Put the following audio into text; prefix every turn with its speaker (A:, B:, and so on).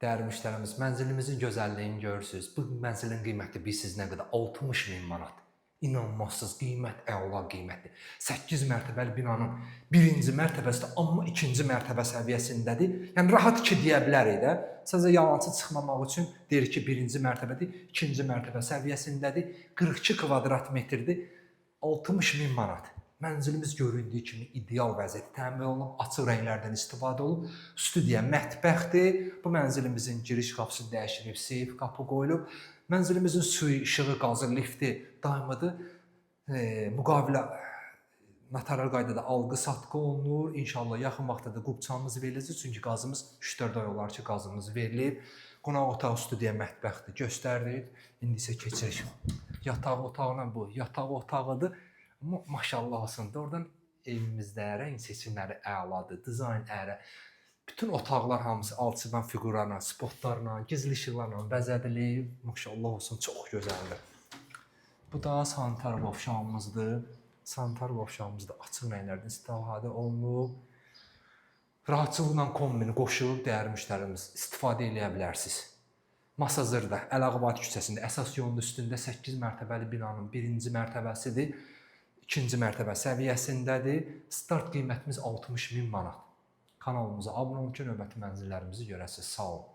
A: Dəyərli müştərimiz, mənzilimizin gözəlliyini görürsünüz. Bu mənzilin qiyməti bilirsiniz nə qədər? 60.000 manat. İnanmazsınız, qiymət əla qiymətdir. 8 mərtəbəli binanın birinci mərtəbəsi də, amma ikinci mərtəbə səviyyəsindədir. Yəni rahat ki deyə bilərik də. Sadəcə yalançı çıxmamaq üçün deyir ki, birinci mərtəbədir, ikinci mərtəbə səviyyəsindədir. 42 kvadrat metrdir. 60.000 manat. Mənzilimiz göründüyü kimi ideal vəziyyətdə təmin olunub, açıq rənglərdən istifadə olunub. Studiya mətbəxdir. Bu mənzilimizin giriş qapısı dəyişilib, seyf qapı qoyulub. Mənzilimizin suyu, işığı, qazı, lifti daimidir. Müqavilə notarial qaydada alqı-satqı olunur. İnşallah yaxın vaxtda da qubçamız veriləcək. Çünki qazımız 3-4 ay olar ki, qazımız verilir. Qonaq otağı, studiya mətbəxdir, göstəririk. İndi isə keçirik. Yataq otağına bu. Yataq otağıdır. Amma maşallah olsun, oradan evimizdə rəng seçimləri əladır, dizayn əla. Bütün otaqlar hamısı alçıdan fiqurlarla, spotlarla, gizli işıqlarla bəzədilib. Maşallah olsun, çox gözəldir. Bu da sanitar qovşağımızdır. Sanitar qovşağımızda açıq rənglərdən istifadə olunub. Rahatçılıqla kombini qoşub dəyərli müştərimiz istifadə edə bilərsiniz. Masazırda, Əlağabad küçəsində, əsas yolun üstündə 8 mərtəbəli binanın birinci mərtəbəsidir. İkinci mərtəbə səviyyəsindədir. Start qiymətimiz 60.000 manat. Kanalımıza abunə olun ki, növbəti mənzillərimizi görəsiniz. Sağ olun.